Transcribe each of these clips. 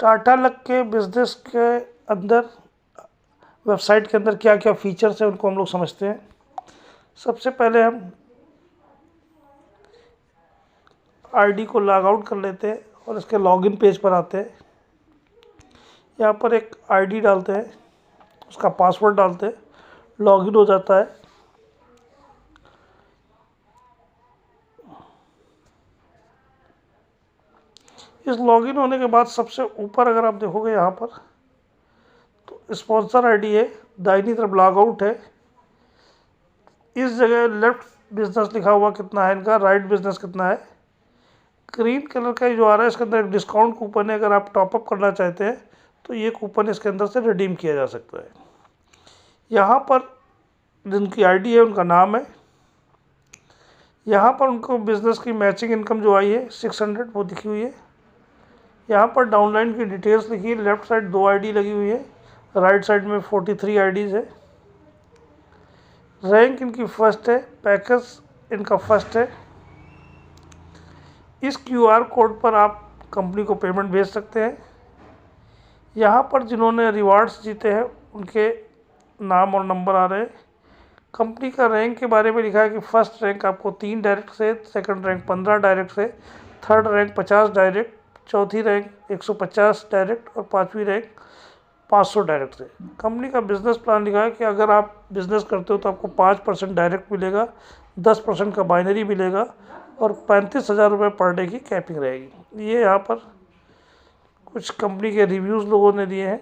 Tata luck के business के अंदर, वेबसाइट के अंदर क्या क्या फीचर्स हैं उनको हम लोग समझते हैं। सबसे पहले हम आईडी को लॉग आउट कर लेते हैं और इसके लॉगिन पेज पर आते हैं। यहाँ पर एक आईडी डालते हैं, उसका पासवर्ड डालते हैं, लॉगिन हो जाता है। इस लॉगिन होने के बाद सबसे ऊपर अगर आप देखोगे यहाँ पर तो स्पॉन्सर आईडी है, दाहिनी तरफ लॉग आउट है। इस जगह लेफ्ट बिजनेस लिखा हुआ कितना है इनका, राइट बिजनेस कितना है। ग्रीन कलर का जो आ रहा है इसके अंदर एक डिस्काउंट कूपन है, अगर आप टॉपअप करना चाहते हैं तो ये कूपन इसके अंदर से रिडीम किया जा सकता है। यहाँ पर जिनकी आईडी है उनका नाम है, यहाँ पर उनको बिजनेस की मैचिंग इनकम जो आई है 600 वो लिखी हुई है। यहाँ पर डाउनलाइन की डिटेल्स लिखी है, लेफ्ट साइड 2 आईडी लगी हुई है, राइट साइड में 43 आईडीज़ है। रैंक इनकी फर्स्ट है, पैकेज इनका फर्स्ट है। इस क्यूआर कोड पर आप कंपनी को पेमेंट भेज सकते हैं। यहाँ पर जिन्होंने रिवार्ड्स जीते हैं उनके नाम और नंबर आ रहे हैं। कंपनी का रैंक के बारे में लिखा है कि फर्स्ट रैंक आपको 3 डायरेक्ट से, सेकंड रैंक 15 डायरेक्ट से, थर्ड रैंक 50 डायरेक्ट, चौथी रैंक 150 डायरेक्ट और पाँचवीं रैंक 500 डायरेक्ट से। कंपनी का बिजनेस प्लान लिखा है कि अगर आप बिजनेस करते हो तो आपको 5% डायरेक्ट मिलेगा, 10% का बाइनरी मिलेगा और 35,000 रुपये पर डे की कैपिंग रहेगी। ये यहाँ पर कुछ कंपनी के रिव्यूज़ लोगों ने दिए हैं,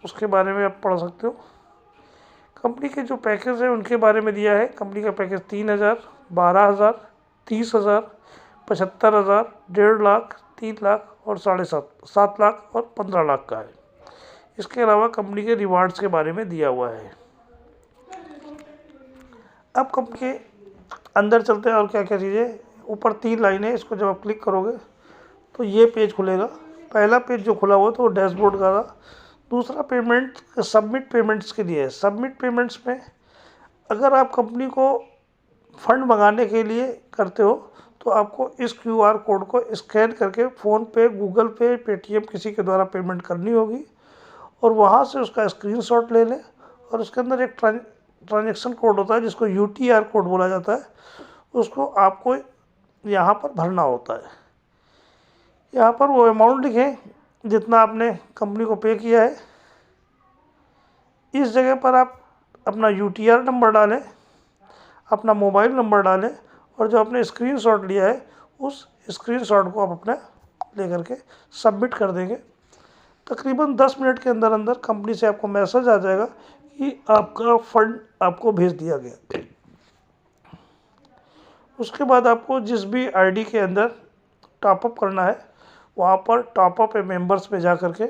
उसके बारे में आप पढ़ सकते हो। कंपनी के जो पैकेज है उनके बारे में दिया है। कंपनी का पैकेज 3,000, 12,000, 30,000, 75,000, 1.5 लाख, 3 लाख और 7.5 लाख और 15 लाख का है। इसके अलावा कंपनी के रिवार्ड्स के बारे में दिया हुआ है। अब कंपनी के अंदर चलते हैं और क्या क्या चीज़ें। ऊपर 3 लाइनें, इसको जब आप क्लिक करोगे तो ये पेज खुलेगा। पहला पेज जो खुला हुआ तो वो डैशबोर्ड का था। दूसरा पेमेंट सबमिट पेमेंट्स के लिए है। सबमिट पेमेंट्स में अगर आप कंपनी को फंड मंगाने के लिए करते हो तो आपको इस क्यूआर कोड को स्कैन करके फ़ोन पे, गूगल पे, पेटीएम किसी के द्वारा पेमेंट करनी होगी और वहाँ से उसका स्क्रीनशॉट ले लें और उसके अंदर एक ट्रांजैक्शन कोड होता है जिसको यूटीआर कोड बोला जाता है, उसको आपको यहाँ पर भरना होता है। यहाँ पर वो अमाउंट लिखें जितना आपने कंपनी को पे किया है। इस जगह पर आप अपना यूटीआर नंबर डालें, अपना मोबाइल नंबर डालें और जो आपने स्क्रीनशॉट लिया है उस स्क्रीनशॉट को आप अपना ले करके सबमिट कर देंगे। तकरीबन 10 मिनट के अंदर अंदर कंपनी से आपको मैसेज आ जाएगा कि आपका फंड आपको भेज दिया गया। उसके बाद आपको जिस भी आईडी के अंदर टॉपअप करना है वहाँ पर टॉपअप ए मेंबर्स में जा कर के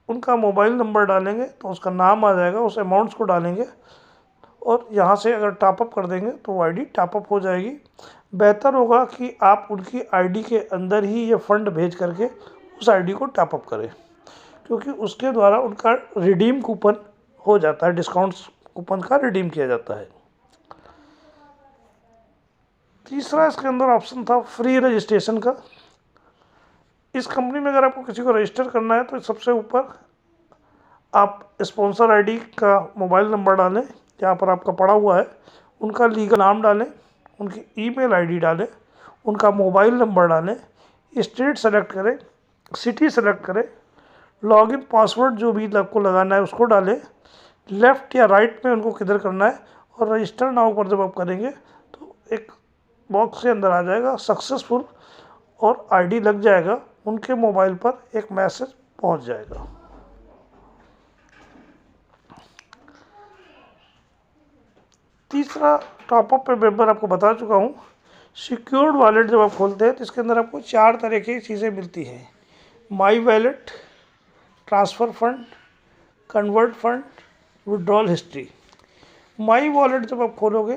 उनका मोबाइल नंबर डालेंगे तो उसका नाम आ जाएगा, उस अमाउंट्स को डालेंगे और यहाँ से अगर टॉपअप कर देंगे तो वो आईडी टॉपअप हो जाएगी। बेहतर होगा कि आप उनकी आईडी के अंदर ही ये फ़ंड भेज करके उस आईडी को टॉपअप करें, क्योंकि उसके द्वारा उनका रिडीम कूपन हो जाता है, डिस्काउंट्स कूपन का रिडीम किया जाता है। तीसरा इसके अंदर ऑप्शन था फ्री रजिस्ट्रेशन का। इस कंपनी में अगर आपको किसी को रजिस्टर करना है तो सबसे ऊपर आप स्पॉन्सर आईडी का मोबाइल नंबर डालें, जहाँ पर आपका पड़ा हुआ है, उनका लीगल नाम डालें, उनकी ईमेल आईडी डालें, उनका मोबाइल नंबर डालें, स्टेट सेलेक्ट करें, सिटी सेलेक्ट करें, लॉगिन पासवर्ड जो भी आपको लगाना है उसको डालें, लेफ़्ट या राइट में उनको किधर करना है और रजिस्टर नाउ पर जब आप करेंगे तो एक बॉक्स के अंदर आ जाएगा सक्सेसफुल और आईडी लग जाएगा, उनके मोबाइल पर एक मैसेज पहुंच जाएगा। तीसरा टॉपअप पे मेंबर आपको बता चुका हूँ। सिक्योर्ड वॉलेट जब आप खोलते हैं तो इसके अंदर आपको 4 तरह की चीज़ें मिलती हैं। My wallet, transfer fund, convert fund, withdrawal history. My wallet जब आप खोलोगे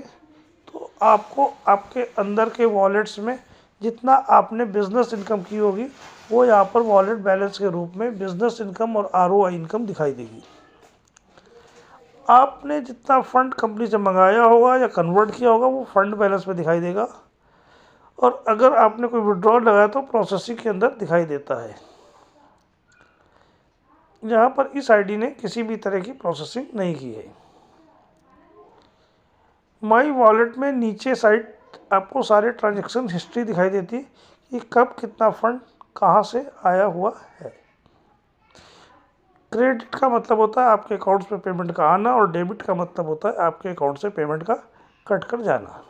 तो आपको आपके अंदर के वॉलेट्स में जितना आपने बिज़नेस इनकम की होगी वो यहाँ पर वॉलेट बैलेंस के रूप में बिज़नेस इनकम और आरओआई इनकम दिखाई देगी। आपने जितना फ़ंड कंपनी से मंगाया होगा या कन्वर्ट किया होगा वो फ़ंड बैलेंस में दिखाई देगा और अगर आपने कोई विड्रॉल लगाया तो प्रोसेसिंग के अंदर दिखाई देता है। यहाँ पर इस आईडी ने किसी भी तरह की प्रोसेसिंग नहीं की है। माई वॉलेट में नीचे साइड आपको सारे ट्रांजैक्शन हिस्ट्री दिखाई देती है कि कब कितना फंड कहाँ से आया हुआ है। क्रेडिट का मतलब होता है आपके अकाउंट्स में पेमेंट का आना, और डेबिट का मतलब होता है आपके अकाउंट से पेमेंट का कट कर जाना।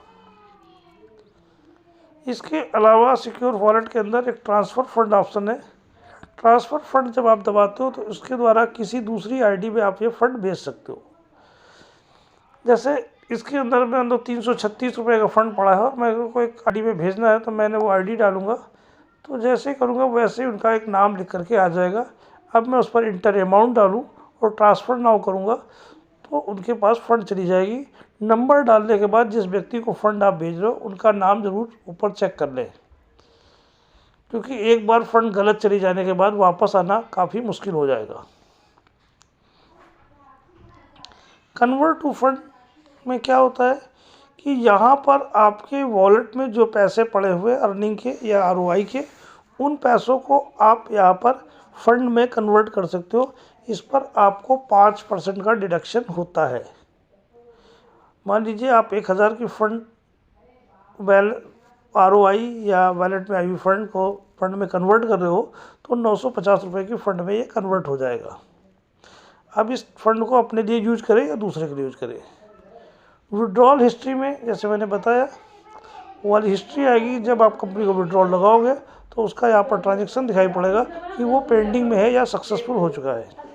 इसके अलावा सिक्योर वॉलेट के अंदर एक ट्रांसफ़र फंड ऑप्शन है। ट्रांसफ़र फंड जब आप दबाते हो तो उसके द्वारा किसी दूसरी आईडी में आप ये फंड भेज सकते हो। जैसे इसके अंदर में 336 रुपये का फ़ंड पड़ा है और मेरे को एक आईडी में भेजना है, तो मैंने वो आईडी डालूंगा, तो जैसे ही करूँगा वैसे ही उनका एक नाम लिख करके आ जाएगा। अब मैं उस पर इंटर अमाउंट डालूँ और ट्रांसफ़र नाउ करूँगा तो उनके पास फ़ंड चली जाएगी। नंबर डालने के बाद जिस व्यक्ति को फ़ंड आप भेज रहे हो उनका नाम ज़रूर ऊपर चेक कर लें, क्योंकि एक बार फ़ंड गलत चली जाने के बाद वापस आना काफ़ी मुश्किल हो जाएगा। कन्वर्ट टू फंड में क्या होता है कि यहाँ पर आपके वॉलेट में जो पैसे पड़े हुए अर्निंग के या आरओआई के, उन पैसों को आप यहाँ पर फंड में कन्वर्ट कर सकते हो। इस पर आपको 5% का डिडक्शन होता है। मान लीजिए आप 1000 की फंड आरओआई या वॉलेट में आई हुई फंड को फंड में कन्वर्ट कर रहे हो तो 950 रुपये की फ़ंड में ये कन्वर्ट हो जाएगा। अब इस फंड को अपने लिए यूज करें या दूसरे के लिए यूज करें। विड्रॉल हिस्ट्री में जैसे मैंने बताया वो वाली हिस्ट्री आएगी। जब आप कंपनी को विड्रॉल लगाओगे तो उसका यहाँ पर ट्रांजैक्शन दिखाई पड़ेगा कि वो पेंडिंग में है या सक्सेसफुल हो चुका है।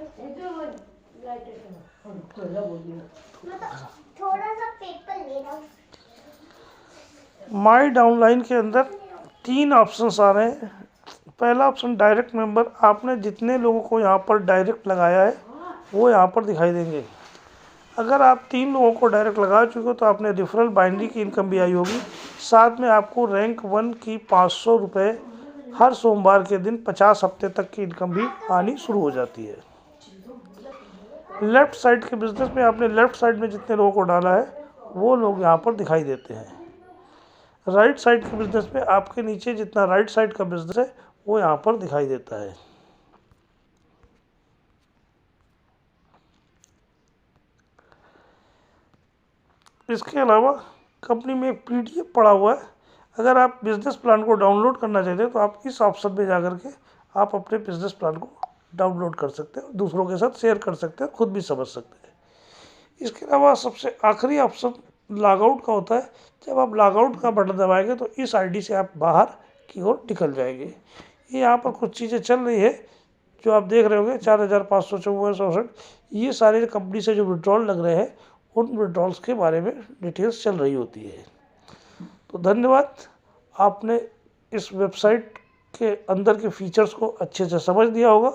माई डाउनलाइन के अंदर 3 ऑप्शंस आ रहे हैं। पहला ऑप्शन डायरेक्ट मेंबर, आपने जितने लोगों को यहाँ पर डायरेक्ट लगाया है वो यहाँ पर दिखाई देंगे। अगर आप 3 लोगों को डायरेक्ट लगा चुके हो तो आपने रेफरल बाइनरी की इनकम भी आई होगी। साथ में आपको रैंक 1 की 500 रुपये हर सोमवार के दिन 50 हफ्ते तक की इनकम भी आनी शुरू हो जाती है। लेफ़्ट साइड के बिज़नेस में आपने लेफ़्ट साइड में जितने लोगों को डाला है वो लोग यहाँ पर दिखाई देते हैं। राइट साइड के बिज़नेस में आपके नीचे जितना राइट साइड का बिज़नेस है वो यहाँ पर दिखाई देता है। इसके अलावा कंपनी में एक पीडीएफ पड़ा हुआ है। अगर आप बिज़नेस प्लान को डाउनलोड करना चाहते हैं तो आप इस ऑप्शन में जाकर के आप अपने बिज़नेस प्लान को डाउनलोड कर सकते हैं, दूसरों के साथ शेयर कर सकते हैं, खुद भी समझ सकते हैं। इसके अलावा सबसे आखिरी ऑप्शन लॉगआउट का होता है। जब आप लॉगआउट का बटन दबाएंगे तो इस आईडी से आप बाहर की ओर निकल जाएंगे। ये यहाँ पर कुछ चीज़ें चल रही है जो आप देख रहे होंगे, 4554 ये सारे कंपनी से जो विड्रॉल लग रहे हैं उन विड्रॉल्स के बारे में डिटेल्स चल रही होती है। तो धन्यवाद, आपने इस वेबसाइट के अंदर के फीचर्स को अच्छे से समझ लिया होगा।